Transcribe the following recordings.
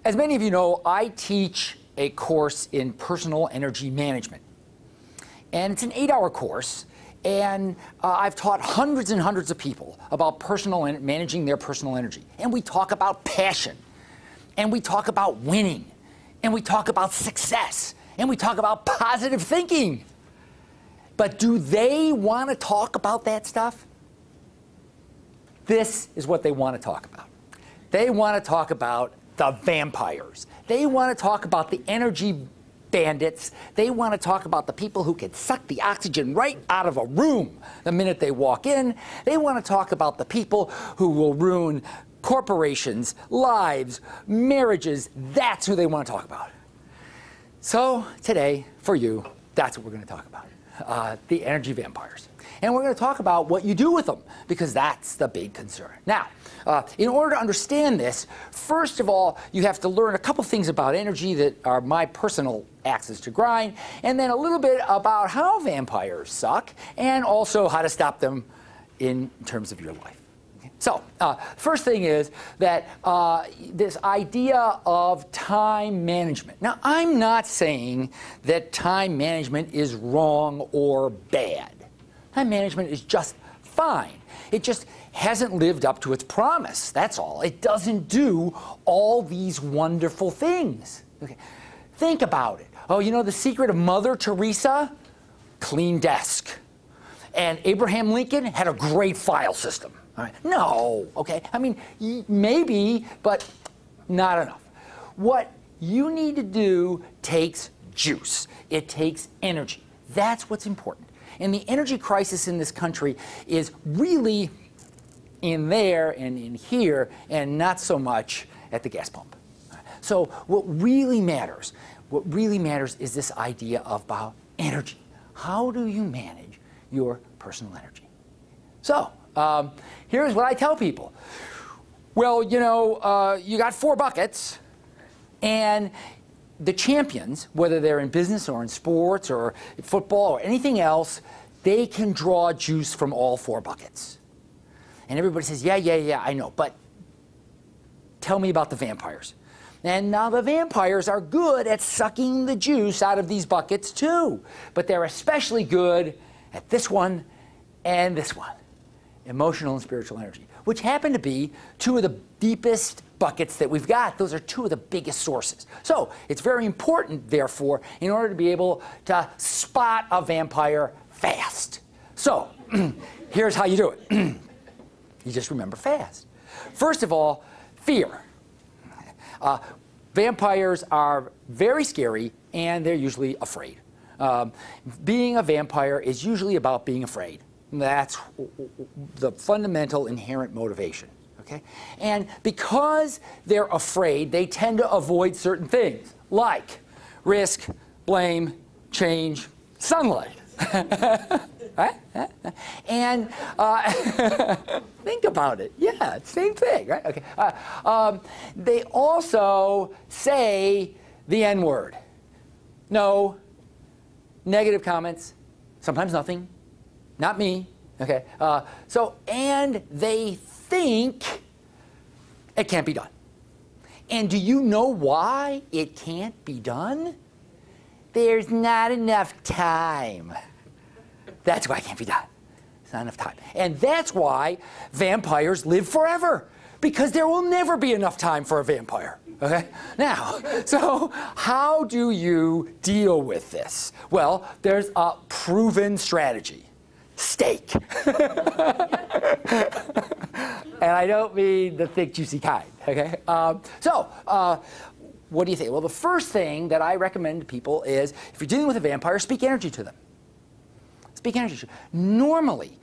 As many of you know, I teach a course in personal energy management. And it's an 8-hour course, and I've taught hundreds and hundreds of people about managing their personal energy. And we talk about passion, and we talk about winning, and we talk about success, and we talk about positive thinking. But do they want to talk about that stuff? This is what they want to talk about. They want to talk about the vampires. They want to talk about the energy bandits. They want to talk about the people who can suck the oxygen right out of a room the minute they walk in. They want to talk about the people who will ruin corporations, lives, marriages. That's who they want to talk about. So today, for you, that's what we're going to talk about, the energy vampires. And we're going to talk about what you do with them, because that's the big concern. Now, in order to understand this, first of all, you have to learn a couple things about energy that are my personal axes to grind, and then a little bit about how vampires suck, and also how to stop them in terms of your life. Okay? So, first thing is that this idea of time management. Now, I'm not saying that time management is wrong or bad. Time management is just fine. It just hasn't lived up to its promise. That's all. It doesn't do all these wonderful things. Okay. Think about it. Oh, you know the secret of Mother Teresa? Clean desk. And Abraham Lincoln had a great file system. All right. No, okay? I mean, maybe, but not enough. What you need to do takes juice. It takes energy. That's what's important. And the energy crisis in this country is really in there and in here, and not so much at the gas pump. So what really matters is this idea about energy. How do you manage your personal energy? So here's what I tell people. Well, you know, you got 4 buckets, and the champions, whether they're in business or in sports or football or anything else, they can draw juice from all 4 buckets. And everybody says, yeah, I know, but tell me about the vampires. And now the vampires are good at sucking the juice out of these buckets too, but they're especially good at this one and this one, emotional and spiritual energy, which happen to be 2 of the deepest buckets that we've got. Those are 2 of the biggest sources. So it's very important, therefore, in order to be able to spot a vampire fast. So here's how you do it. You just remember fast. First of all, fear. Vampires are very scary, and they're usually afraid. Being a vampire is usually about being afraid. That's the fundamental inherent motivation. Okay? And because they're afraid, they tend to avoid certain things, like risk, blame, change, sunlight. Right? And think about it. Yeah, same thing, right? Okay. They also say the N-word. No, negative comments, sometimes nothing, not me. Okay. And they think it can't be done. And do you know why it can't be done? There's not enough time. That's why it can't be done. It's not enough time. And that's why vampires live forever, because there will never be enough time for a vampire. Okay? Now, so how do you deal with this? Well, there's a proven strategy. Steak. And I don't mean the thick, juicy kind. Okay? What do you think? Well, the first thing that I recommend to people is, if you're dealing with a vampire, speak energy to them. Speak energy. Normally,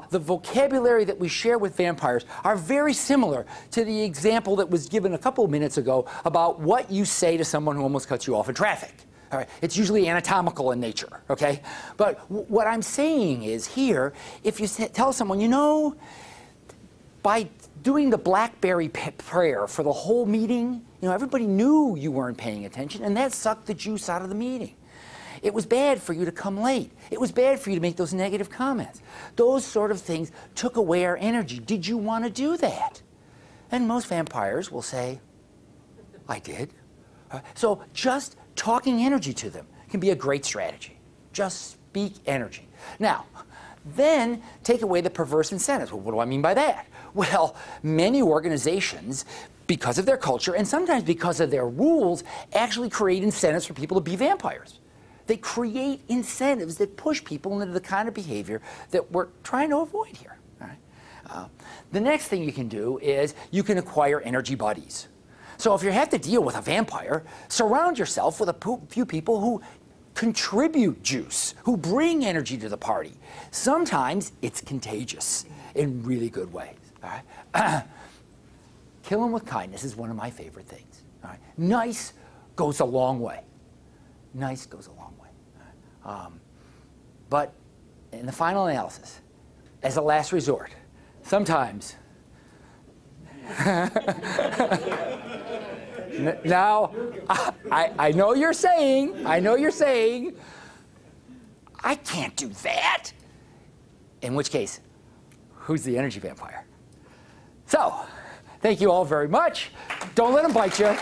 the vocabulary that we share with vampires are very similar to the example that was given a couple of minutes ago about what you say to someone who almost cuts you off in traffic. All right. It's usually anatomical in nature, okay? But what I'm saying is here, if you tell someone, you know, by doing the BlackBerry prayer for the whole meeting, you know, everybody knew you weren't paying attention, and that sucked the juice out of the meeting. It was bad for you to come late. It was bad for you to make those negative comments. Those sort of things took away our energy. Did you want to do that? And most vampires will say, I did. So just talking energy to them can be a great strategy. Just speak energy. Now, then take away the perverse incentives. Well, what do I mean by that? Well, many organizations, because of their culture and sometimes because of their rules, actually create incentives for people to be vampires. They create incentives that push people into the kind of behavior that we're trying to avoid here. All right? The next thing you can do is you can acquire energy buddies. So if you have to deal with a vampire, surround yourself with a few people who contribute juice, who bring energy to the party. Sometimes it's contagious in really good ways. All right? Kill them with kindness is one of my favorite things. All right? Nice goes a long way. Nice goes a long way. But in the final analysis, as a last resort, sometimes now, I know you're saying, I can't do that. In which case, who's the energy vampire? So, thank you all very much. Don't let them bite you.